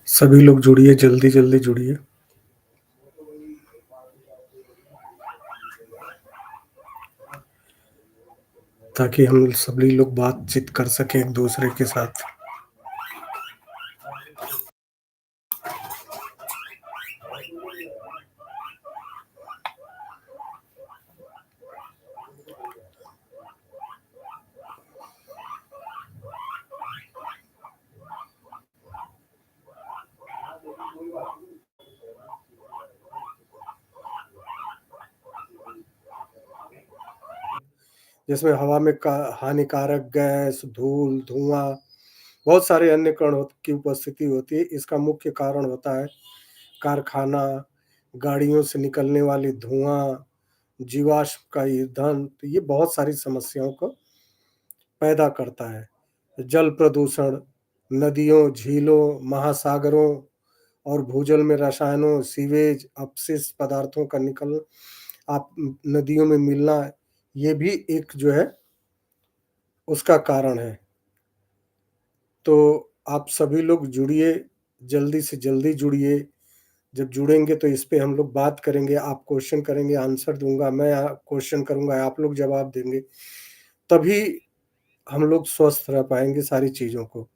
सभी लोग जुड़िए, जल्दी-जल्दी जुड़िए। ताकि हम सभी लोग बातचीत कर सकें एक-दूसरे के साथ। जिसमें हवा में का हानिकारक गैस, धूल, धुआँ, बहुत सारे अन्य कण होत की उपस्थिति होती है। इसका मुख्य कारण होता है कारखाना, गाड़ियों से निकलने वाली धुआँ, जीवाश्म का ईंधन, तो ये बहुत सारी समस्याओं को पैदा करता है। जल प्रदूषण, नदियों, झीलों, महासागरों और भूजल में रसायनों, सीवेज, अपशिष्ट पदार्थों का निकल आप नदियों में मिलना, ये भी एक जो है उसका कारण है। तो आप सभी लोग जुड़िए, जल्दी से जल्दी जुड़िए। जब जुड़ेंगे तो इस पे हम लोग बात करेंगे, आप क्वेश्चन करेंगे, आंसर दूँगा, मैं क्वेश्चन करूँगा, आप लोग जवाब देंगे। तभी हम लोग स्वस्थ रह पाएँगे सारी चीज़ों को।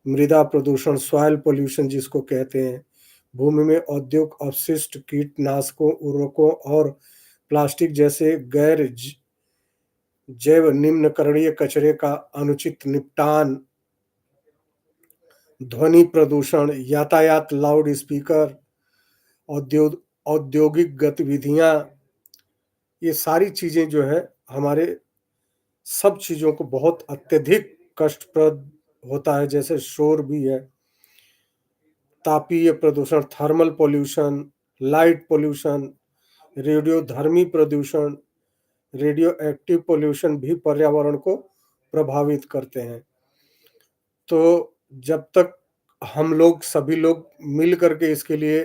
मृदा प्रदूषण, सॉइल पॉल्यूशन जिसको कहते हैं, भूमि में औद्योगिक अपशिष्ट, कीटनाशकों, उर्वरकों और प्लास्टिक जैसे गैर जैव निम्नकरणीय कचरे का अनुचित निपटान, ध्वनि प्रदूषण, यातायात, लाउड स्पीकर, औद्योगिक गतिविधियाँ, ये सारी चीज़ें जो है हमारे सब चीज़ों को बहुत अत्यधिक कष्टप्रद होता है, जैसे शोर भी है, तापीय प्रदूषण, थर्मल पॉल्यूशन, लाइट पॉल्यूशन, रेडियोधर्मी प्रदूषण, रेडियो एक्टिव पॉल्यूशन भी पर्यावरण को प्रभावित करते हैं। तो जब तक हम लोग सभी लोग मिल कर के इसके लिए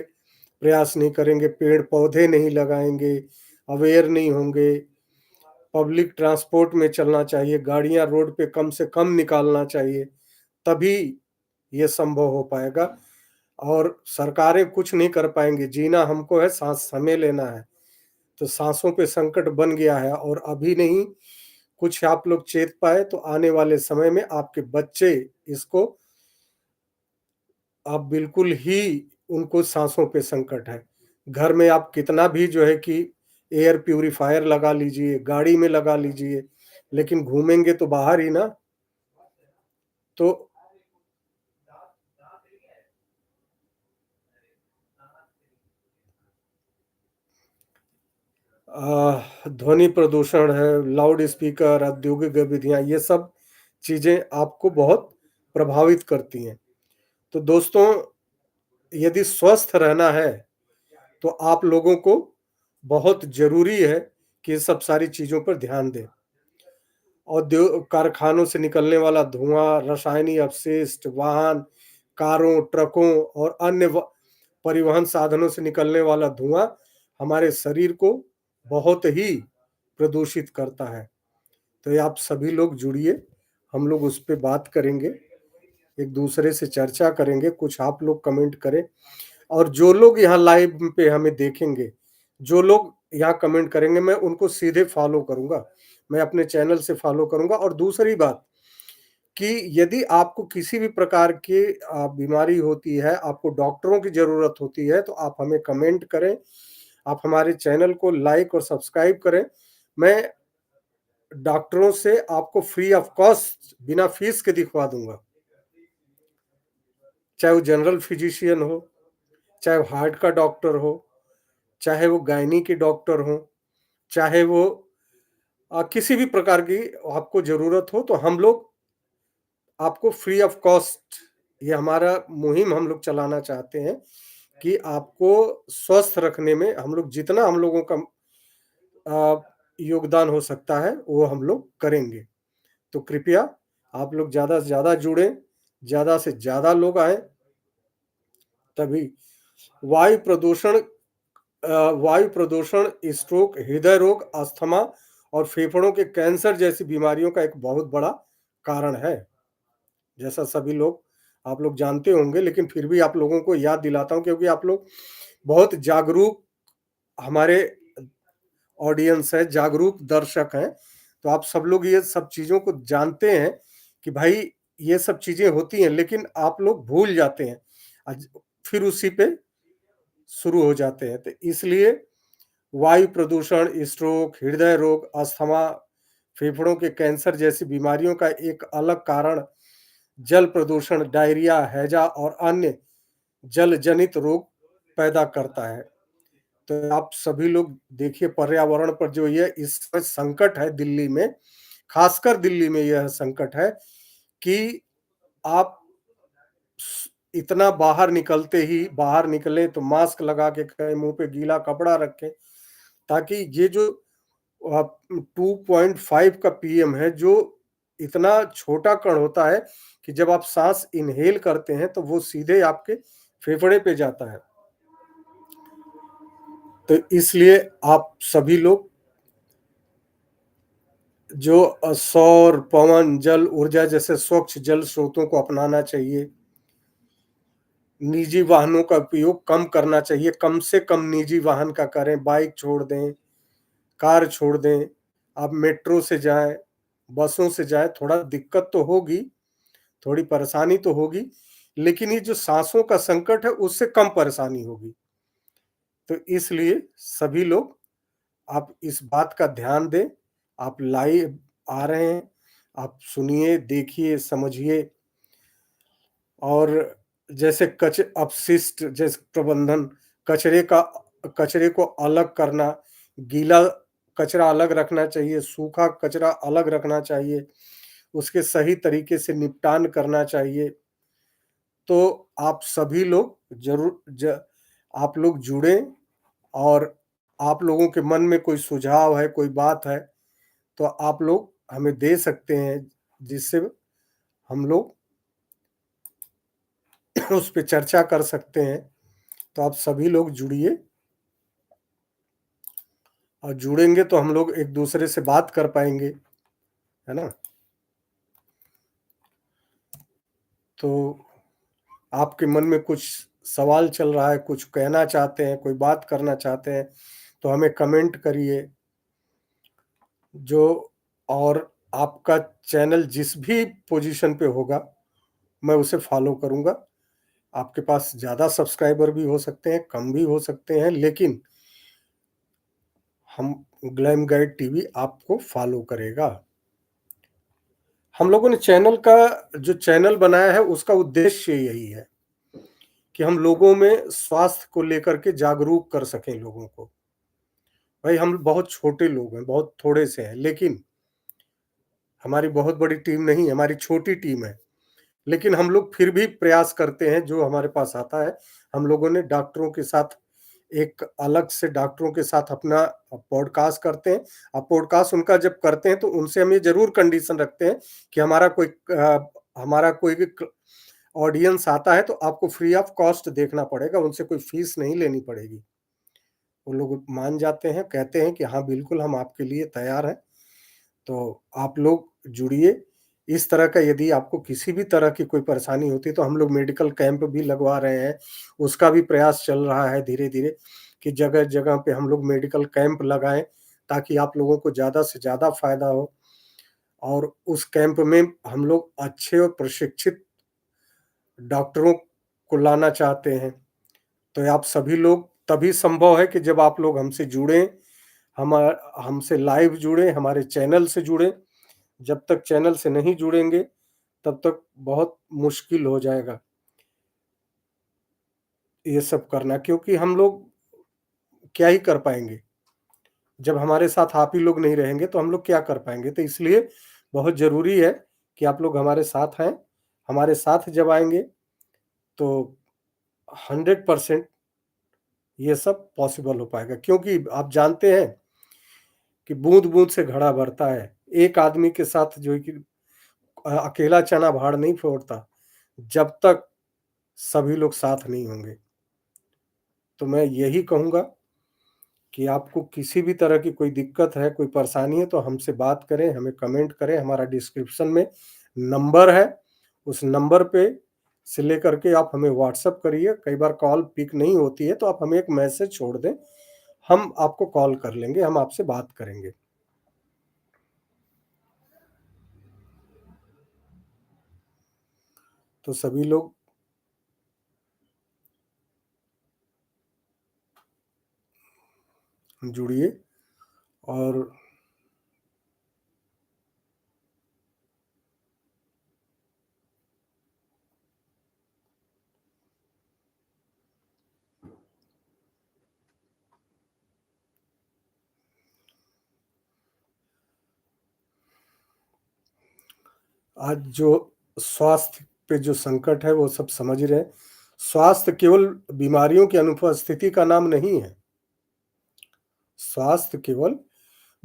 प्रयास नहीं करेंगे, पेड़-पौधे नहीं लगाएँगे, अवेयर नहीं होंगे, पब्लिक ट्रांसपोर्ट में चलना चाहिए, गाड़ियाँ रोड पे कम से कम निकालना चाहिए, तभी ये संभव हो पाएगा और सरकारें कुछ नहीं कर पाएँगी, जीना हमको है, साँस हमें लेना है। तो साँसों पे संकट बन गया है और अभी नहीं कुछ आप लोग चेत पाए तो आने वाले समय में आपके बच्चे इसको आप बिल्कुल ही उनको साँसों पे संकट है। घर में आप कितना भी जो है कि एयर प्यूरीफायर लगा लीजिए, गाड़ी में लगा लीजिए, लेकिन घूमेंगे तो बाहर ही ना। तो ध्वनि प्रदूषण है, लाउड स्पीकर, औद्योगिक गतिविधियाँ, ये सब चीज़ें आपको बहुत प्रभावित करती हैं। तो दोस्तों, यदि स्वस्थ रहना है, तो आप लोगों को बहुत ज़रूरी है कि ये सब सारी चीज़ों पर ध्यान दें। कारखानों से निकलने वाला धुआँ, रासायनिक अपशिष्ट, वाहन, कारों, ट्रकों और अन्य परिवहन साधनों से निकलने वाला धुआँ हमारे शरीर को बहुत ही प्रदूषित करता है। तो ये आप सभी लोग जुड़िए, हम लोग उस पे बात करेंगे, एक-दूसरे से चर्चा करेंगे, कुछ आप लोग कमेंट करें और जो लोग यहाँ लाइव पे हमें देखेंगे, जो लोग यहाँ कमेंट करेंगे, मैं उनको सीधे फॉलो करूँगा। मैं अपने चैनल से फॉलो करूँगा और दूसरी बात कि यदि आपको किसी भी प्रकार की बीमारी होती है, आपको डॉक्टरों की ज़रूरत होती है, तो आप हमें कमेंट करें। आप हमारे चैनल को लाइक और सब्सक्राइब करें। मैं डॉक्टरों से आपको फ्री ऑफ कॉस्ट बिना फीस के दिखवा दूँगा। चाहे वो जनरल फिजिशियन हो, चाहे वो हार्ट का डॉक्टर हो, चाहे वो गायनी के डॉक्टर हों, चाहे वो किसी भी प्रकार की आपको ज़रूरत हो तो हम लोग आपको फ्री ऑफ कॉस्ट ये हमारा मुहिम हम लोग चलाना चाहते हैं कि आपको स्वस्थ रखने में हम लोग जितना हम लोगों का योगदान हो सकता है, वो हम लोग करेंगे। तो कृपया आप लोग ज़्यादा से ज़्यादा जुड़ें, ज़्यादा से ज़्यादा लोग आएँ, तभी वायु प्रदूषण वायु प्रदूषण स्ट्रोक, हृदय रोग, अस्थमा और फेफड़ों के कैंसर जैसी बीमारियों का एक बहुत बड़ा कारण है। जैसा सभी लोग आप लोग जानते होंगे, लेकिन फिर भी आप लोगों को याद दिलाता हूँ क्योंकि आप लोग बहुत जागरूक हमारे ऑडियंस है, जागरूक दर्शक हैं। तो आप सब लोग ये सब चीज़ों को जानते हैं कि भाई ये सब चीज़ें होती हैं, लेकिन आप लोग भूल जाते हैं। आज फिर उसी पे शुरू हो जाते हैं। तो इसलिए वायु प्रदूषण, स्ट्रोक, हृदय रोग, अस्थमा, फेफड़ों के कैंसर जैसी बीमारियों का एक अलग कारण जल प्रदूषण, डायरिया, हैजा और अन्य जल जनित रोग पैदा करता है। तो आप सभी लोग देखिए पर्यावरण पर जो ये इस समय संकट है दिल्ली में, खासकर दिल्ली में यह संकट है कि आप इतना बाहर निकलें तो मास्क लगा के करें, मुँह पे गीला कपड़ा रखें, ताकि ये जो 2.5 का पीएम है, जो इतना छोटा कण होता है कि जब आप साँस इन्हेल करते हैं, तो वो सीधे आपके फेफड़े पे जाता है। तो इसलिए आप सभी लोग जो सौर, पवन, जल ऊर्जा जैसे स्वच्छ जल स्रोतों को अपनाना चाहिए। निजी वाहनों का उपयोग कम करना चाहिए, कम से कम निजी वाहन का करें, बाइक छोड़ दें, कार छोड़ दें, आप मेट्रो से जाएँ, बसों से जाएँ, थोड़ा दिक्कत तो होगी, थोड़ी परेशानी तो होगी, लेकिन ये जो साँसों का संकट है, उससे कम परेशानी होगी। तो इसलिए सभी लोग आप इस बात का ध्यान दें, आप लाइव आ रहे हैं, आप सुनिए, देखिए, समझिए और जैसे अपशिष्ट जैसे प्रबंधन, कचरे को अलग करना, गीला कचरा अलग रखना चाहिए, सूखा कचरा अलग रखना चाहिए, उसके सही तरीके से निपटान करना चाहिए। तो आप सभी लोग ज़रूर ज आप लोग जुड़ें और आप लोगों के मन में कोई सुझाव है, कोई बात है, तो आप लोग हमें दे सकते हैं, जिससे हम लोग उस पे चर्चा कर सकते हैं। तो आप सभी लोग जुड़िए और जुड़ेंगे तो हम लोग एक-दूसरे से बात कर पाएँगे, है ना? तो आपके मन में कुछ सवाल चल रहा है, कुछ कहना चाहते हैं, कोई बात करना चाहते हैं, तो हमें कमेंट करिए। जो और आपका चैनल जिस भी पोज़ीशन पे होगा, मैं उसे फ़ॉलो करूँगा। आपके पास ज़्यादा सब्सक्राइबर भी हो सकते हैं, कम भी हो सकते हैं, लेकिन हम ग्लैम गाइड टीवी आपको फ़ॉलो करेगा। हम लोगों ने जो चैनल बनाया है, उसका उद्देश्य यही है कि हम लोगों में स्वास्थ्य को लेकर के जागरूक कर सकें लोगों को। भाई हम बहुत छोटे लोग हैं, बहुत थोड़े से हैं, लेकिन हमारी बहुत बड़ी टीम नहीं है, हमारी छोटी टीम है। लेकिन हम लोग फिर भी प्रयास करते हैं, जो हमारे पास आता है। हम लोगों ने डॉक्टरों के साथ एक अलग से डॉक्टरों के साथ अपना पॉडकास्ट करते हैं। अब पॉडकास्ट उनका जब करते हैं, तो उनसे हम ये ज़रूर कंडीशन रखते हैं कि हमारा कोई भी ऑडियंस आता है, तो आपको फ्री ऑफ कॉस्ट देखना पड़ेगा, उनसे कोई फीस नहीं लेनी पड़ेगी। वो लोग मान जाते हैं, कहते हैं कि हाँ, बिल्कुल हम आपके लिए तैयार हैं। तो आप लोग जुड़िए। इस तरह का यदि आपको किसी भी तरह की कोई परेशानी होती है, तो हम लोग मेडिकल कैंप भी लगवा रहे हैं। उसका भी प्रयास चल रहा है धीरे-धीरे कि जगह-जगह पे हम लोग मेडिकल कैंप लगाएँ, ताकि आप लोगों को ज़्यादा से ज़्यादा फ़ायदा हो। और उस कैंप में हम लोग अच्छे और प्रशिक्षित डॉक्टरों को लाना चाहते हैं। तो आप सभी लोग तभी संभव है कि जब आप लोग हमसे जुड़ें, हमा हमसे लाइव जुड़ें, हमारे चैनल से जुड़ें। जब तक चैनल से नहीं जुड़ेंगे, तब तक बहुत मुश्किल हो जाएगा ये सब करना, क्योंकि हम लोग क्या ही कर पाएँगे? जब हमारे साथ आप ही लोग नहीं रहेंगे, तो हम लोग क्या कर पाएँगे? तो इसलिए बहुत ज़रूरी है कि आप लोग हमारे साथ हैं। हमारे साथ जब आएँगे, तो 100% ये सब पॉसिबल हो पाएगा, क्योंकि आप जानते हैं कि बूँद-बूँद से घड़ा भरता है। एक आदमी के साथ जो है कि अकेला चना भाड़ नहीं फोड़ता, जब तक सभी लोग साथ नहीं होंगे। तो मैं यही कहूँगा कि आपको किसी भी तरह की कोई दिक्कत है, कोई परेशानी है तो हमसे बात करें, हमें कमेंट करें, हमारा डिस्क्रिप्शन में नंबर है, उस नंबर पे से लेकर के आप हमें व्हाट्सएप करिए, कई बार कॉल पिक नहीं होती है तो आप हमें एक मैसेज छोड़ दें, हम आपको कॉल कर लेंगे, हम आपसे बात करेंगे। तो सभी लोग जुड़िए और आज जो स्वास्थ्य पे जो संकट है वो सब समझ ही रहे हैं। स्वास्थ्य केवल बीमारियों की अनुपस्थिति का नाम नहीं है। स्वास्थ्य केवल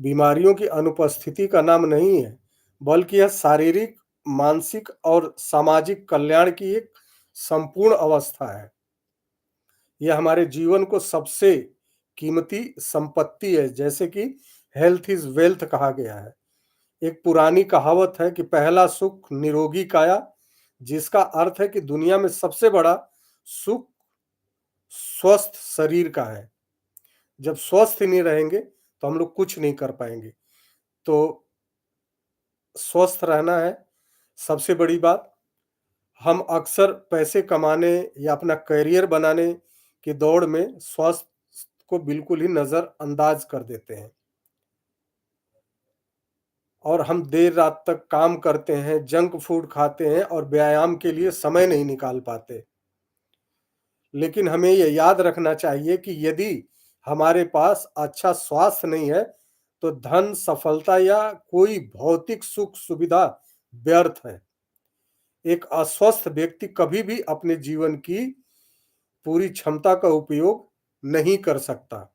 बीमारियों की अनुपस्थिति का नाम नहीं है, बल्कि यह शारीरिक, मानसिक और सामाजिक कल्याण की एक संपूर्ण अवस्था है। यह हमारे जीवन को सबसे कीमती संपत्ति है, जैसे कि हेल्थ इज़ वेल्थ कहा गया है। एक पुरानी कहावत है कि पहला सुख निरोगी काया, जिसका अर्थ है कि दुनिया में सबसे बड़ा सुख स्वस्थ शरीर का है। जब स्वस्थ ही नहीं रहेंगे, तो हम लोग कुछ नहीं कर पाएँगे। तो स्वस्थ रहना है सबसे बड़ी बात। हम अक्सर पैसे कमाने या अपना करियर बनाने की दौड़ में स्वास्थ्य को बिल्कुल ही नज़रअंदाज कर देते हैं और हम देर रात तक काम करते हैं, जंक फूड खाते हैं और व्यायाम के लिए समय नहीं निकाल पाते। लेकिन हमें ये याद रखना चाहिए कि यदि हमारे पास अच्छा स्वास्थ्य नहीं है, तो धन, सफलता या कोई भौतिक सुख-सुविधा व्यर्थ है। एक अस्वस्थ व्यक्ति कभी भी अपने जीवन की पूरी क्षमता का उपयोग नहीं कर सकता।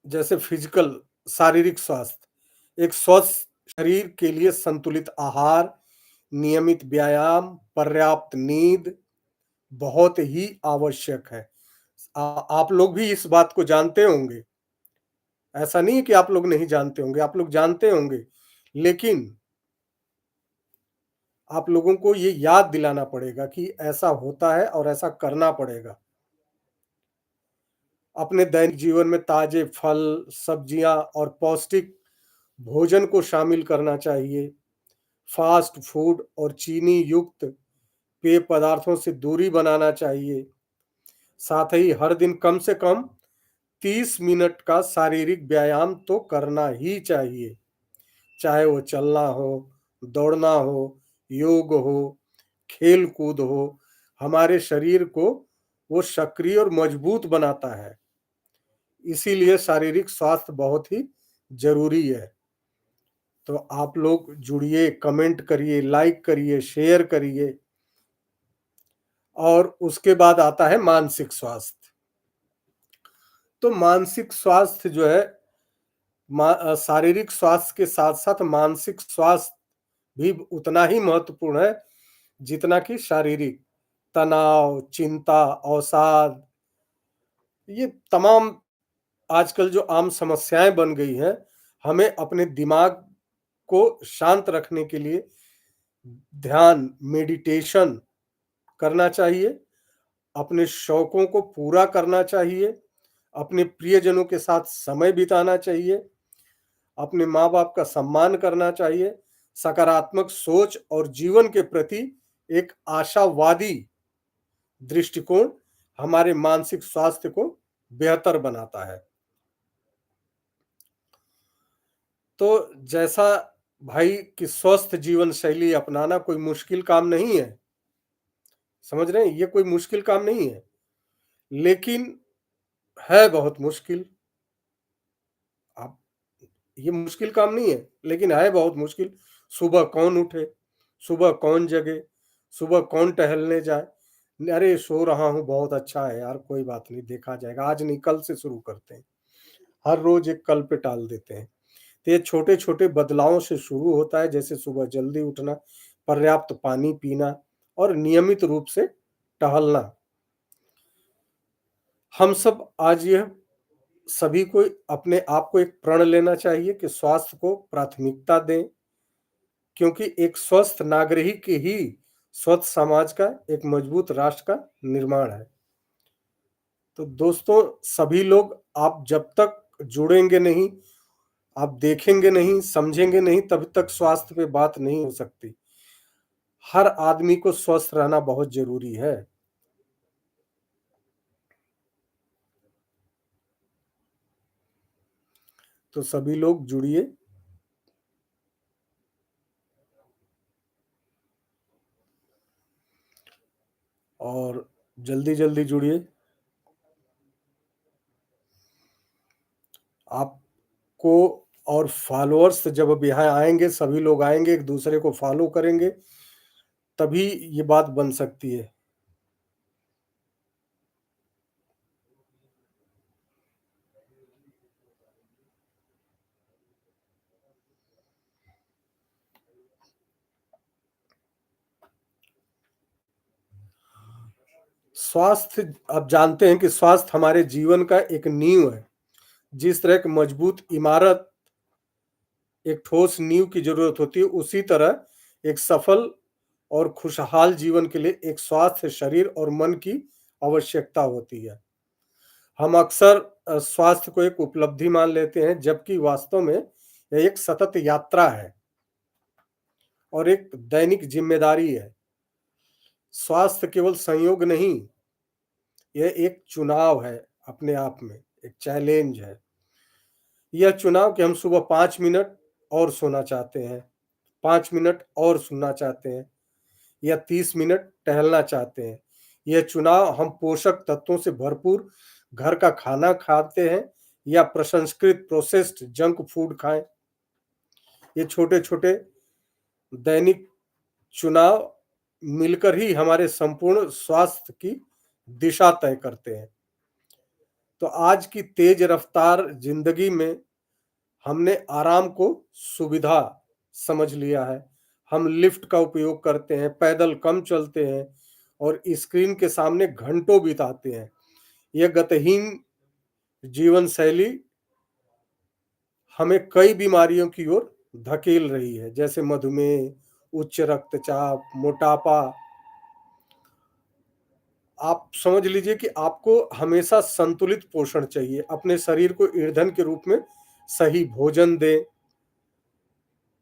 जैसे फिजिकल शारीरिक स्वास्थ्य, एक स्वस्थ शरीर के लिए संतुलित आहार, नियमित व्यायाम, पर्याप्त नींद बहुत ही आवश्यक है। आप लोग भी इस बात को जानते होंगे। ऐसा नहीं है कि आप लोग नहीं जानते होंगे, आप लोग जानते होंगे। लेकिन आप लोगों को ये याद दिलाना पड़ेगा कि ऐसा होता है और ऐसा करना पड़ेगा। अपने दैनिक जीवन में ताज़े फल, सब्जियाँ और पौष्टिक भोजन को शामिल करना चाहिए। फ़ास्ट फूड और चीनी युक्त पेय पदार्थों से दूरी बनाना चाहिए। साथ ही हर दिन कम से कम 30 मिनट का शारीरिक व्यायाम तो करना ही चाहिए। चाहे वो चलना हो, दौड़ना हो, योग हो, खेल-कूद हो, हमारे शरीर को वो सक्रिय और मजबूत बनाता है। इसीलिए शारीरिक स्वास्थ्य बहुत ही ज़रूरी है। तो आप लोग जुड़िए, कमेंट करिए, लाइक करिए, शेयर करिए और उसके बाद आता है मानसिक स्वास्थ्य। तो मानसिक स्वास्थ्य जो है शारीरिक स्वास्थ्य के साथ-साथ मानसिक स्वास्थ्य भी उतना ही महत्वपूर्ण है, जितना कि शारीरिक। तनाव, चिंता, अवसाद, ये तमाम आजकल जो आम समस्याएँ बन गई हैं, हमें अपने दिमाग को शांत रखने के लिए ध्यान, मेडिटेशन करना चाहिए, अपने शौकों को पूरा करना चाहिए, अपने प्रियजनों के साथ समय बिताना चाहिए, अपने माँ-बाप का सम्मान करना चाहिए, सकारात्मक सोच और जीवन के प्रति एक आशावादी दृष्टिकोण हमारे मानसिक स्वास्थ्य को बेहतर बनाता है। तो जैसा भाई कि स्वस्थ जीवन शैली अपनाना कोई मुश्किल काम नहीं है, समझ रहे हैं? ये कोई मुश्किल काम नहीं है, लेकिन है बहुत मुश्किल। आप ये मुश्किल काम नहीं है, लेकिन है बहुत मुश्किल। सुबह कौन उठे? सुबह कौन जगे, सुबह कौन टहलने जाए? अरे सो रहा हूँ, बहुत अच्छा है यार, कोई बात नहीं, देखा जाएगा, आज नहीं कल से शुरू करते हैं। हर रोज एक कल पे टाल देते हैं। तो ये छोटे-छोटे बदलावों से शुरू होता है, जैसे सुबह जल्दी उठना, पर्याप्त पानी पीना और नियमित रूप से टहलना। हम सब आज यह सभी को अपने आप को एक प्रण लेना चाहिए कि स्वास्थ्य को प्राथमिकता दें, क्योंकि एक स्वस्थ नागरिक ही स्वस्थ समाज का, एक मजबूत राष्ट्र का निर्माण है। तो दोस्तों, सभी लोग, आप जब तक जुड़ेंगे नहीं, आप देखेंगे नहीं, समझेंगे नहीं, तब तक स्वास्थ्य पे बात नहीं हो सकती। हर आदमी को स्वस्थ रहना बहुत ज़रूरी है। तो सभी लोग जुड़िए और जल्दी-जल्दी जुड़िए। आपको और फॉलोअर्स जब अब यहाँ आएँगे, सभी लोग आएँगे, एक-दूसरे को फॉलो करेंगे, तभी ये बात बन सकती है। स्वास्थ्य, आप जानते हैं कि स्वास्थ्य हमारे जीवन का एक नींव है। जिस तरह एक मजबूत इमारत एक ठोस नींव की ज़रूरत होती है, उसी तरह एक सफल और खुशहाल जीवन के लिए एक स्वास्थ्य शरीर और मन की आवश्यकता होती है। हम अक्सर स्वास्थ्य को एक उपलब्धि मान लेते हैं, जबकि वास्तव में यह एक सतत यात्रा है और एक दैनिक ज़िम्मेदारी है। स्वास्थ्य केवल संयोग नहीं, यह एक चुनाव है अपने आप में, एक चैलेंज है। यह चुनाव कि हम सुबह 5 मिनट और सोना चाहते हैं, 5 मिनट और सोना चाहते हैं या 30 मिनट टहलना चाहते हैं। यह चुनाव हम पोषक तत्वों से भरपूर घर का खाना खाते हैं या प्रसंस्कृत प्रोसेस्ड जंक फूड खाएँ। ये छोटे-छोटे दैनिक चुनाव मिलकर ही हमारे संपूर्ण स्वास्थ्य की दिशा तय करते हैं। तो आज की तेज रफ्तार ज़िंदगी में हमने आराम को सुविधा समझ लिया है। हम लिफ्ट का उपयोग करते हैं, पैदल कम चलते हैं और स्क्रीन के सामने घंटों बिताते हैं। यह गतिहीन जीवन शैली हमें कई बीमारियों की ओर धकेल रही है, जैसे मधुमेह, उच्च रक्तचाप, मोटापा। आप समझ लीजिए कि आपको हमेशा संतुलित पोषण चाहिए। अपने शरीर को ईंधन के रूप में सही भोजन दें,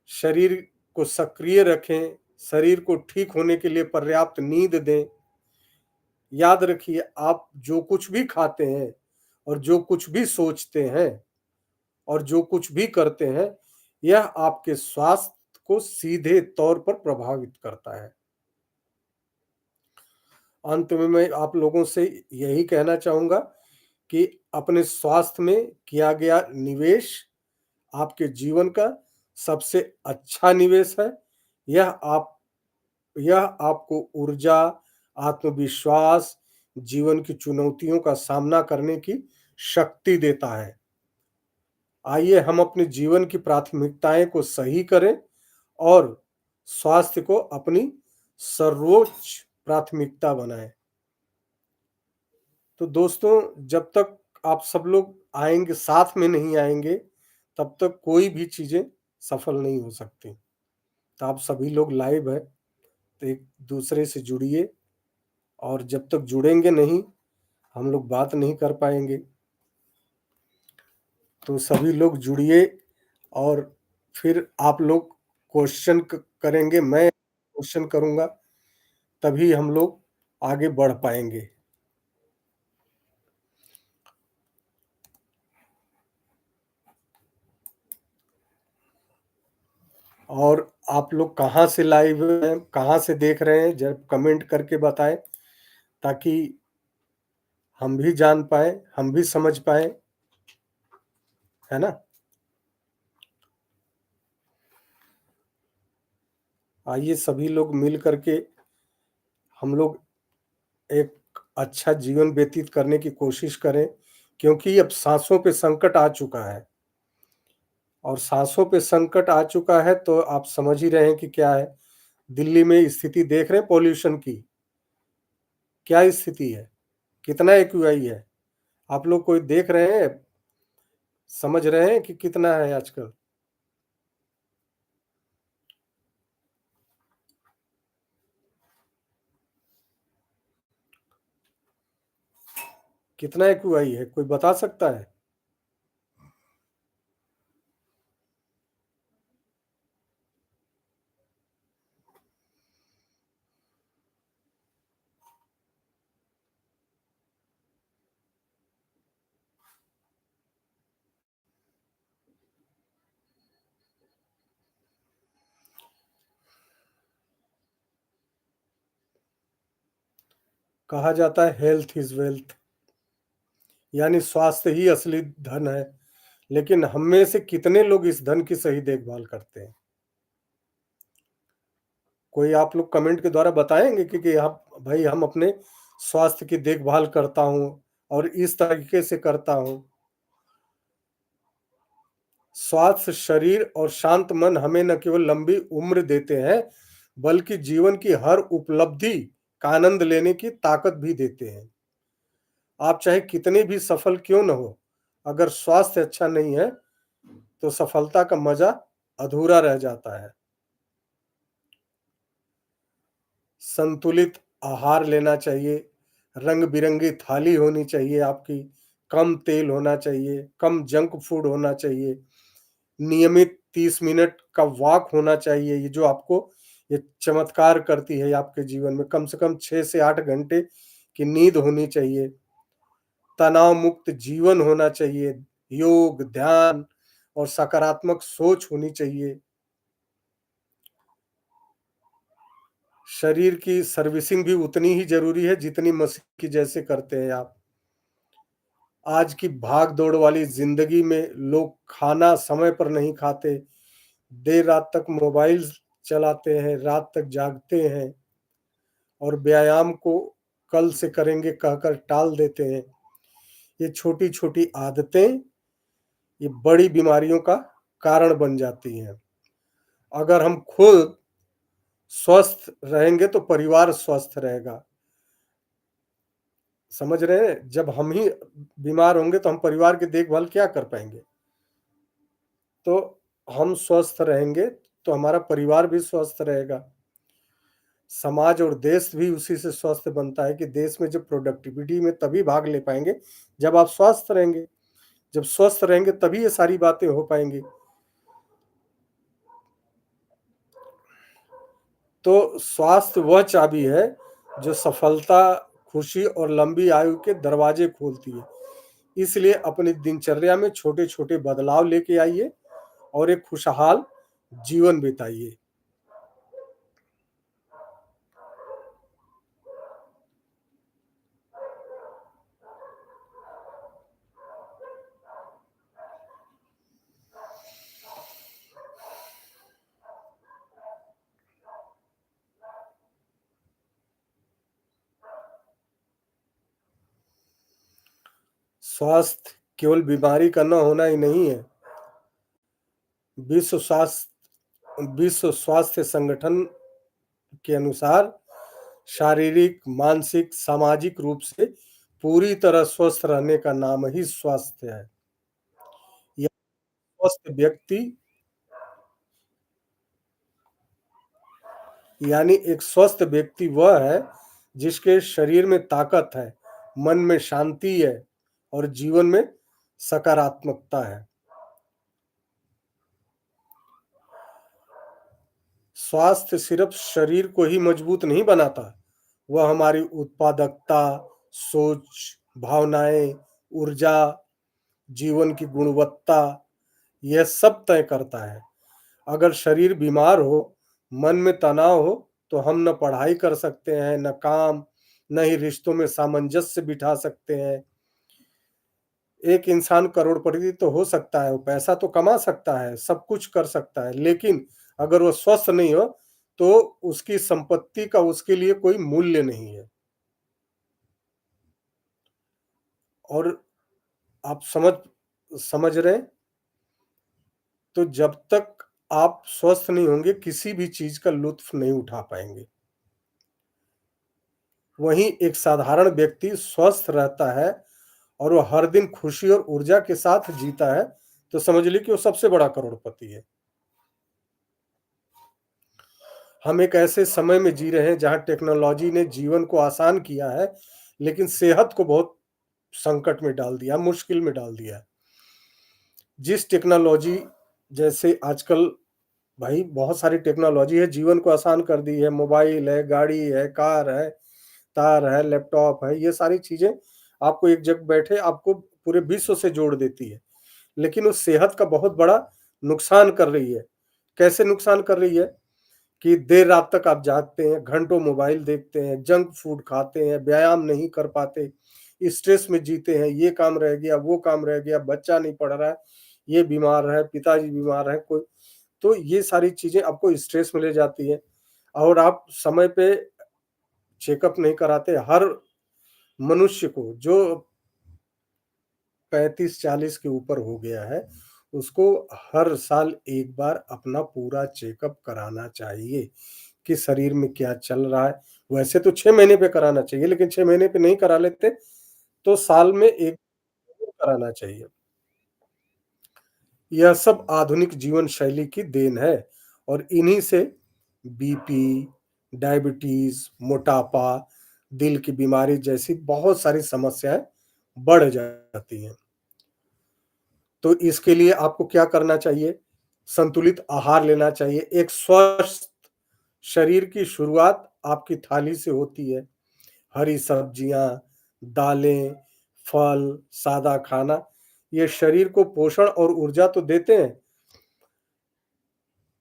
शरीर को सक्रिय रखें, शरीर को ठीक होने के लिए पर्याप्त नींद दें। याद रखिए, आप जो कुछ भी खाते हैं और जो कुछ भी सोचते हैं और जो कुछ भी करते हैं, यह आपके स्वास्थ्य को सीधे तौर पर प्रभावित करता है। अंत में मैं आप लोगों से यही कहना चाहूँगा कि अपने स्वास्थ्य में किया गया निवेश आपके जीवन का सबसे अच्छा निवेश है। यह आप यह आपको ऊर्जा, आत्मविश्वास, जीवन की चुनौतियों का सामना करने की शक्ति देता है। आइए हम अपने जीवन की प्राथमिकताएँ को सही करें और स्वास्थ्य को अपनी सर्वोच्च प्राथमिकता बनाएँ। तो दोस्तों, जब तक आप सब लोग आएँगे, साथ में नहीं आएँगे, तब तक कोई भी चीज़ें सफल नहीं हो सकती। तो आप सभी लोग लाइव हैं, तो एक-दूसरे से जुड़िए और जब तक जुड़ेंगे नहीं, हम लोग बात नहीं कर पाएँगे। तो सभी लोग जुड़िए और फिर आप लोग क्वेश्चन करेंगे, मैं क्वेश्चन करूँगा, तभी हम लोग आगे बढ़ पाएँगे। और आप लोग कहाँ से लाइव हैं, कहाँ से देख रहे हैं, ज़रा कमेंट करके बताएँ, ताकि हम भी जान पाएँ, हम भी समझ पाएँ, है ना? आइए सभी लोग मिल कर के हम लोग एक अच्छा जीवन व्यतीत करने की कोशिश करें, क्योंकि अब साँसों पे संकट आ चुका है और साँसों पे संकट आ चुका है तो आप समझ ही रहे हैं कि क्या है। दिल्ली में स्थिति देख रहे हैं पॉल्यूशन की, क्या स्थिति है? कितना एक्यूआई है? आप लोग कोई देख रहे हैं? समझ रहे हैं कि कितना है आजकल? कितना एक्यूआई है? कोई बता सकता है? कहा जाता है हेल्थ इज़ वेल्थ, यानी स्वास्थ्य ही असली धन है। लेकिन हम में से कितने लोग इस धन की सही देखभाल करते हैं? कोई आप लोग कमेंट के द्वारा बताएँगे कि आप भाई हम अपने स्वास्थ्य की देखभाल करता हूँ और इस तरीके से करता हूँ। स्वस्थ शरीर और शांत मन हमें न केवल लंबी उम्र देते हैं, बल्कि जीवन की हर उपलब्धि का आनंद लेने की ताकत भी देते हैं। आप चाहे कितने भी सफल क्यों न हो, अगर स्वास्थ्य अच्छा नहीं है, तो सफलता का मजा अधूरा रह जाता है। संतुलित आहार लेना चाहिए, रंग-बिरंगी थाली होनी चाहिए आपकी, कम तेल होना चाहिए, कम जंक फूड होना चाहिए, नियमित 30 मिनट का वॉक होना चाहिए, ये जो आपको ये चमत्कार करती है आपके जीवन में, कम से कम 6 से 8 घंटे की नींद होनी चाहिए, तनाव मुक्त जीवन होना चाहिए, योग, ध्यान और सकारात्मक सोच होनी चाहिए। शरीर की सर्विसिंग भी उतनी ही ज़रूरी है जितनी मशीन की जैसे करते हैं आप। आज की भाग-दौड़ वाली ज़िंदगी में लोग खाना समय पर नहीं खाते, देर रात तक मोबाइल चलाते हैं, रात तक जागते हैं और व्यायाम को कल से करेंगे कहकर टाल देते हैं। ये छोटी-छोटी आदतें, ये बड़ी बीमारियों का कारण बन जाती हैं। अगर हम खुद स्वस्थ रहेंगे तो परिवार स्वस्थ रहेगा। समझ रहे हैं? जब हम ही बीमार होंगे तो हम परिवार की देखभाल क्या कर पाएँगे? तो हम स्वस्थ रहेंगे तो हमारा परिवार भी स्वस्थ रहेगा। समाज और देश भी उसी से स्वस्थ बनता है कि देश में जब प्रोडक्टिविटी में तभी भाग ले पाएँगे जब आप स्वस्थ रहेंगे। जब स्वस्थ रहेंगे तभी ये सारी बातें हो पाएँगी। तो स्वास्थ्य वह चाबी है जो सफलता, खुशी और लंबी आयु के दरवाजे खोलती है। इसलिए अपनी दिनचर्या में छोटे-छोटे बदलाव लेके आइए और एक खुशहाल जीवन बिताइए। स्वास्थ्य केवल बीमारी का न होना ही नहीं है। विश्व स्वास्थ्य संगठन के अनुसार शारीरिक, मानसिक, सामाजिक रूप से पूरी तरह स्वस्थ रहने का नाम ही स्वास्थ्य है। यह स्वस्थ व्यक्ति यानी एक स्वस्थ व्यक्ति वह है जिसके शरीर में ताकत है, मन में शांति है और जीवन में सकारात्मकता है। स्वास्थ्य सिर्फ शरीर को ही मजबूत नहीं बनाता, वह हमारी उत्पादकता, सोच, भावनाएं, ऊर्जा, जीवन की गुणवत्ता यह सब तय करता है। अगर शरीर बीमार हो, मन में तनाव हो, तो हम न पढ़ाई कर सकते हैं, न काम, न ही रिश्तों में सामंजस्य बिठा सकते हैं। एक इंसान करोड़पति तो हो सकता है, वो पैसा तो कमा सकता है, सब कुछ कर सकता है, लेकिन अगर वो स्वस्थ नहीं हो, तो उसकी संपत्ति का उसके लिए कोई मूल्य नहीं है। और आप समझ रहे हैं? तो जब तक आप स्वस्थ नहीं होंगे, किसी भी चीज़ का लुत्फ़ नहीं उठा पाएँगे। वहीं एक साधारण व्यक्ति स्वस्थ रहता है और वो हर दिन खुशी और ऊर्जा के साथ जीता है, तो समझ लीजिए कि वो सबसे बड़ा करोड़पति है। हम एक ऐसे समय में जी रहे हैं जहाँ टेक्नोलॉजी ने जीवन को आसान किया है, लेकिन सेहत को बहुत संकट में डाल दिया, मुश्किल में डाल दिया। जिस टेक्नोलॉजी जैसे आजकल भाई बहुत सारी टेक्नोलॉजी है, जीवन को आसान कर दी है, मोबाइल है, गाड़ी है, कार है, तार है, लैपटॉप है, ये सारी चीज़ें आपको एक जगह बैठे आपको पूरे विश्व से जोड़ देती है। लेकिन वो सेहत का बहुत बड़ा नुकसान कर रही है। कैसे नुकसान कर रही है? कि देर रात तक आप जागते हैं, घंटों मोबाइल देखते हैं, जंक फूड खाते हैं, व्यायाम नहीं कर पाते, स्ट्रेस में जीते हैं, ये काम रह गया, वो काम रह गया, बच्चा नहीं पढ़ रहा है, ये बीमार है, पिताजी बीमार हैं, कोई तो ये सारी चीज़ें आपको स्ट्रेस में ले जाती हैं और आप समय पे चेकअप नहीं कराते। हर मनुष्य को जो 35-40 के ऊपर हो गया है, उसको हर साल एक बार अपना पूरा चेकअप कराना चाहिए कि शरीर में क्या चल रहा है। वैसे तो 6 महीने पे कराना चाहिए, लेकिन 6 महीने पे नहीं करा लेते, तो साल में 1 बार कराना चाहिए। यह सब आधुनिक जीवन शैली की देन है और इन्हीं से बीपी, डायबिटीज़, मोटापा, दिल की बीमारी जैसी बहुत सारी समस्याएँ बढ़ जाती हैं। तो इसके लिए आपको क्या करना चाहिए? संतुलित आहार लेना चाहिए। एक स्वस्थ शरीर की शुरुआत आपकी थाली से होती है। हरी सब्जियाँ, दालें, फल, सादा खाना, ये शरीर को पोषण और ऊर्जा तो देते हैं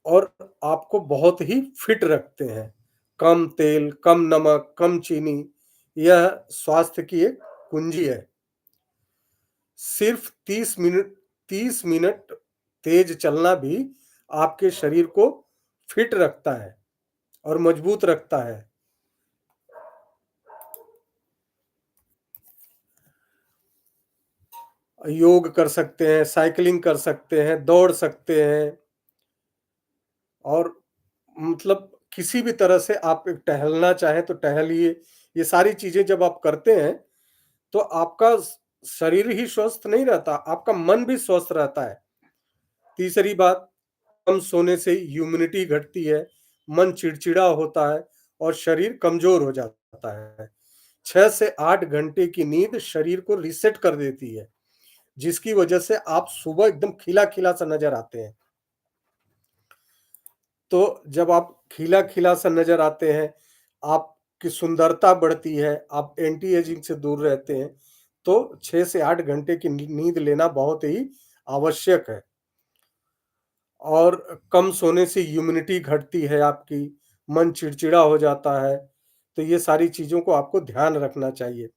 और आपको बहुत ही फिट रखते हैं। कम तेल, कम नमक, कम चीनी, यह स्वास्थ्य की एक कुंजी है। सिर्फ 30 मिनट तेज चलना भी आपके शरीर को फिट रखता है और मजबूत रखता है। योग कर सकते हैं, साइकिलिंग कर सकते हैं, दौड़ सकते हैं और मतलब किसी भी तरह से आप टहलना चाहें तो टहलिए। ये सारी चीज़ें जब आप करते हैं, तो आपका शरीर ही स्वस्थ नहीं रहता, आपका मन भी स्वस्थ रहता है। तीसरी बात, कम सोने से इम्यूनिटी घटती है, मन चिड़चिड़ा होता है और शरीर कमज़ोर हो जाता है। 6 से 8 घंटे की नींद शरीर को रीसेट कर देती है, जिसकी वजह से आप सुबह एकदम खिला-खिला सा नज़र आते हैं। तो जब आप खिला-खिला सा नज़र आते हैं, आपकी सुंदरता बढ़ती है, आप एंटी एजिंग से दूर रहते हैं, तो 6 से 8 घंटे की नींद लेना बहुत ही आवश्यक है। और कम सोने से इम्यूनिटी घटती है आपकी, मन चिड़चिड़ा हो जाता है, तो ये सारी चीज़ों को आपको ध्यान रखना चाहिए।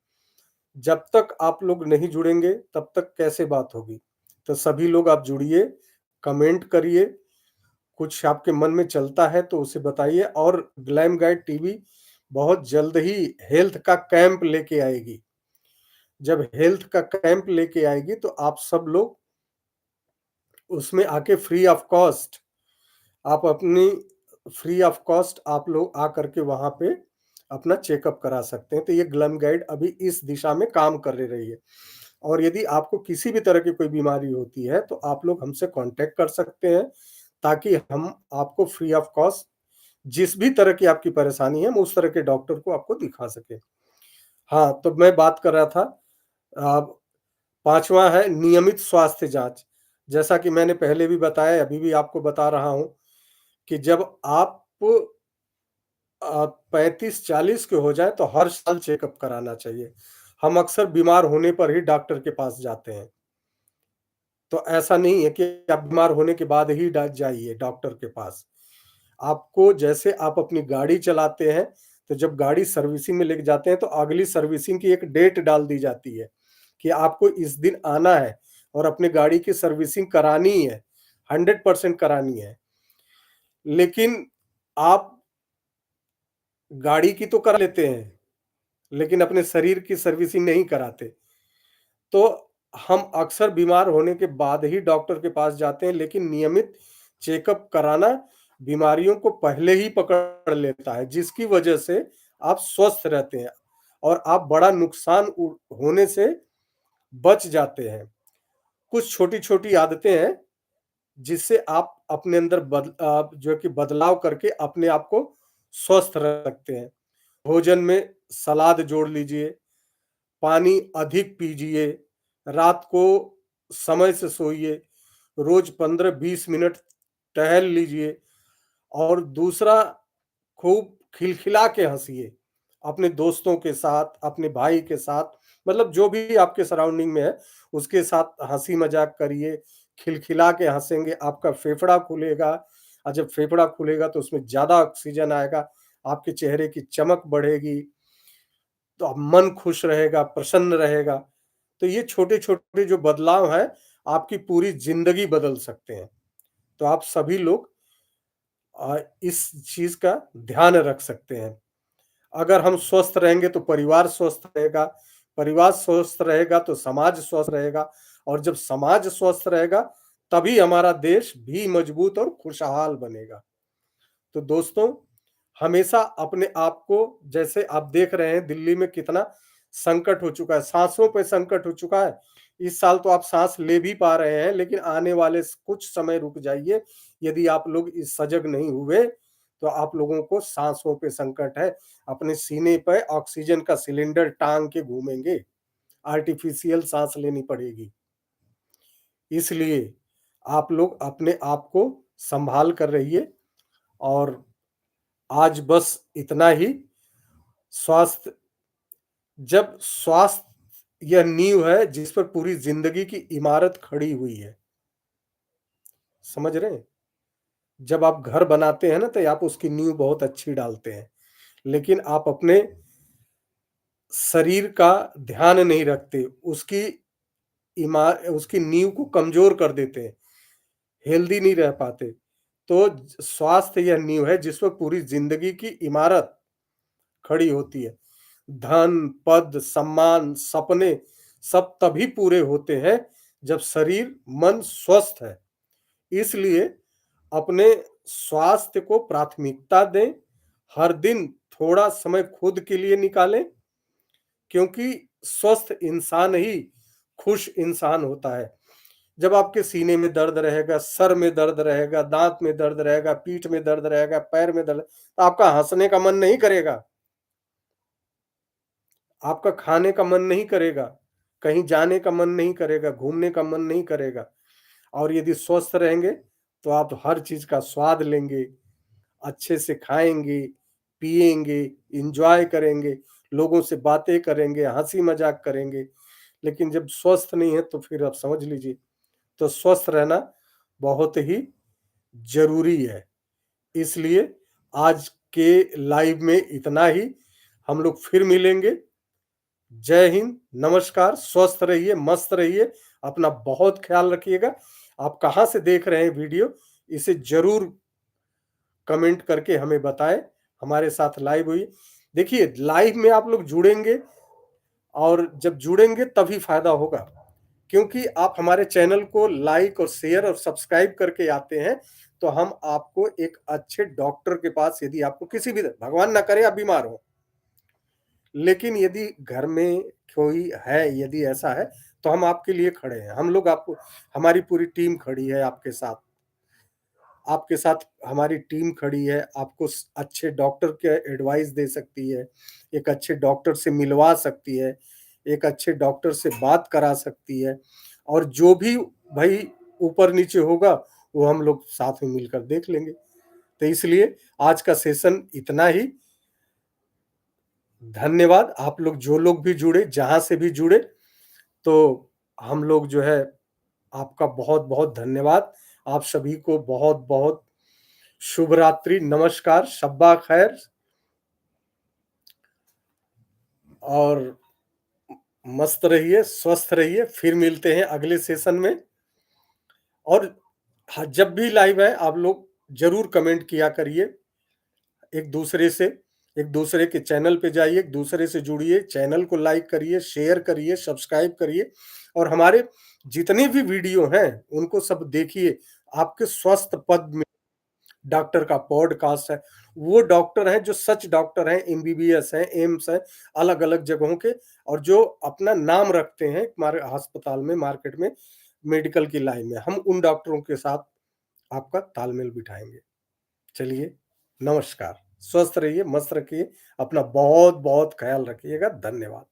जब तक आप लोग नहीं जुड़ेंगे, तब तक कैसे बात होगी? तो सभी लोग आप जुड़िए, कमेंट करिए, कुछ आपके मन में चलता है तो उसे बताइए और ग्लैम गाइड टीवी बहुत जल्द ही हेल्थ का कैंप लेके आएगी। जब हेल्थ का कैंप लेके आएगी तो आप सब लोग उसमें आके फ्री ऑफ कॉस्ट आप लोग आकर के वहाँ पे अपना चेकअप करा सकते हैं। तो ये ग्लैम गाइड अभी इस दिशा में काम कर रही है और यदि आपको किसी भी तरह की कोई बीमारी होती है तो आप लोग हमसे कॉन्टैक्ट कर सकते हैं ताकि हम आपको फ्री ऑफ कॉस्ट जिस भी तरह की आपकी परेशानी है, हम उस तरह के डॉक्टर को आपको दिखा सकें। हाँ, तो मैं बात कर रहा था अ, 5वां है नियमित स्वास्थ्य जाँच। जैसा कि मैंने पहले भी बताया, अभी भी आपको बता रहा हूँ कि जब आप 35-40 के हो जाएँ तो हर साल चेकअप कराना चाहिए। हम अक्सर बीमार होने पर ही डॉक्टर के पास जाते हैं। तो ऐसा नहीं है कि आप बीमार होने के बाद ही जाइए डॉक्टर के पास। आपको जैसे आप अपनी गाड़ी चलाते हैं, तो जब गाड़ी सर्विसिंग में लेके जाते हैं, तो अगली सर्विसिंग की एक डेट डाल दी जाती है, कि आपको इस दिन आना है और अपनी गाड़ी की सर्विसिंग करानी है, 100% करानी है। लेकिन आप गाड़ी की तो कर लेते हैं, लेकिन अपने शरीर की सर्विसिंग नहीं कराते। तो हम अक्सर बीमार होने के बाद ही डॉक्टर के पास जाते हैं, लेकिन नियमित चेकअप कराना बीमारियों को पहले ही पकड़ लेता है, जिसकी वजह से आप स्वस्थ रहते हैं और आप बड़ा नुकसान होने से बच जाते हैं। कुछ छोटी-छोटी आदतें हैं, जिससे आप अपने अंदर जो है कि बदलाव करके अपने आप को स्वस्थ रख सकते हैं। भोजन में सलाद जोड़ लीजिए, पानी अधिक पीजिए, रात को समय से सोइए, रोज 15-20 मिनट टहल लीजिए और दूसरा खूब खिलखिला के हँसिए। अपने दोस्तों के साथ, अपने भाई के साथ मतलब जो भी आपके सराउंडिंग में है, उसके साथ हँसी-मज़ाक करिए, खिलखिला के हँसेंगे, आपका फेफड़ा खुलेगा और जब फेफड़ा खुलेगा तो उसमें ज़्यादा ऑक्सीजन आएगा, आपके चेहरे की चमक बढ़ेगी, तो मन खुश रहेगा, प्रसन्न रहेगा। तो ये छोटे-छोटे जो बदलाव हैं, आपकी पूरी ज़िंदगी बदल सकते हैं। तो आप सभी लोग इस चीज़ का ध्यान रख सकते हैं। अगर हम स्वस्थ रहेंगे तो परिवार स्वस्थ रहेगा, परिवार स्वस्थ रहेगा तो समाज स्वस्थ रहेगा और जब समाज स्वस्थ रहेगा, तभी हमारा देश भी मजबूत और खुशहाल बनेगा। तो दोस्तों, हमेशा अपने आप को जैसे आप देख रहे हैं दिल्ली में कितना संकट हो चुका है, साँसों पे संकट हो चुका है। इस साल तो आप साँस ले भी पा रहे हैं, लेकिन आने वाले कुछ समय रुक जाइए। यदि आप लोग इस सजग नहीं हुए, तो आप लोगों को साँसों पे संकट है। अपने सीने पे ऑक्सीजन का सिलेंडर टाँग के घूमेंगे, आर्टिफ़िशियल साँस लेनी पड़ेगी। इसलिए आप लोग अपने आप को सँभाल कर रहिए और आज बस इतना ही। स्वास्थ्य जब स्वास्थ्य यह नींव है जिस पर पूरी ज़िंदगी की इमारत खड़ी हुई है। समझ रहे हैं? जब आप घर बनाते हैं ना तो आप उसकी नींव बहुत अच्छी डालते हैं। लेकिन आप अपने शरीर का ध्यान नहीं रखते, उसकी नींव को कमज़ोर कर देते हैं, हेल्दी नहीं रह पाते। तो स्वास्थ्य यह नींव है जिस पर पूरी ज़िंदगी की इमारत खड़ी होती है। धन, पद, सम्मान, सपने सब तभी पूरे होते हैं जब शरीर, मन स्वस्थ है। इसलिए अपने स्वास्थ्य को प्राथमिकता दें, हर दिन थोड़ा समय खुद के लिए निकालें क्योंकि स्वस्थ इंसान ही खुश इंसान होता है। जब आपके सीने में दर्द रहेगा, सर में दर्द रहेगा, दाँत में दर्द रहेगा, पीठ में दर्द रहेगा, पैर में दर्द तो आपका हँसने का मन नहीं करेगा। आपका खाने का मन नहीं करेगा, कहीं जाने का मन नहीं करेगा, घूमने का मन नहीं करेगा और यदि स्वस्थ रहेंगे, तो आप हर चीज़ का स्वाद लेंगे, अच्छे से खाएँगे, पिएँगे, एन्जॉय करेंगे, लोगों से बातें करेंगे, हँसी-मज़ाक करेंगे। लेकिन जब स्वस्थ नहीं है, तो फिर आप समझ लीजिए, तो स्वस्थ रहना बहुत ही ज़रूरी है। इसलिए आज के लाइव में इतना ही, हम लोग फिर मिलेंगे। जय हिंद, नमस्कार, स्वस्थ रहिए, मस्त रहिए, अपना बहुत ख्याल रखिएगा। आप कहाँ से देख रहे हैं वीडियो, इसे ज़रूर कमेंट करके हमें बताएँ, हमारे साथ लाइव हुई। देखिए, लाइव में आप लोग जुड़ेंगे और जब जुड़ेंगे तभी फ़ायदा होगा, क्योंकि आप हमारे चैनल को लाइक और शेयर और सब्सक्राइब करके आते हैं, तो हम आपको एक अच्छे डॉक्टर के पास यदि आपको किसी भी भगवान ना करे आप बीमार हो, लेकिन यदि घर में कोई है, यदि ऐसा है, तो हम आपके लिए खड़े हैं। हम लोग आपको हमारी पूरी टीम खड़ी है आपके साथ। आपके साथ हमारी टीम खड़ी है, आपको अच्छे डॉक्टर के एडवाइस दे सकती है, एक अच्छे डॉक्टर से मिलवा सकती है, एक अच्छे डॉक्टर से बात करा सकती है और जो भी भाई ऊपर-नीचे होगा, वो हम लोग साथ में मिलकर देख लेंगे। तो इसलिए आज का सेशन इतना ही। धन्यवाद, आप लोग जो लोग भी जुड़े, जहाँ से भी जुड़े, तो हम लोग जो है आपका बहुत-बहुत धन्यवाद। आप सभी को बहुत-बहुत शुभ रात्रि, नमस्कार, शब्बा खैर और मस्त रहिए, स्वस्थ रहिए। फिर मिलते हैं अगले सेशन में और जब भी लाइव है आप लोग ज़रूर कमेंट किया करिए एक-दूसरे से। एक दूसरे के चैनल पे जाइए, एक दूसरे से जुड़िए, चैनल को लाइक करिए, शेयर करिए, सब्सक्राइब करिए और हमारे जितने भी वीडियो हैं, उनको सब देखिए। आपके स्वस्थ पद में डॉक्टर का पॉडकास्ट है, वो डॉक्टर हैं जो सच डॉक्टर हैं, एमबीबीएस हैं, एम्स हैं, अलग-अलग जगहों के और जो अपना नाम रखते हैं हमारे अस्पताल में, मार्केट में, मेडिकल की लाइन में। हम उन डॉक्टरों के साथ आपका तालमेल बिठाएँगे। चलिए, नमस्कार। स्वस्थ रहिए, मस्त रखिए, अपना बहुत-बहुत ख़्याल रखिएगा। धन्यवाद।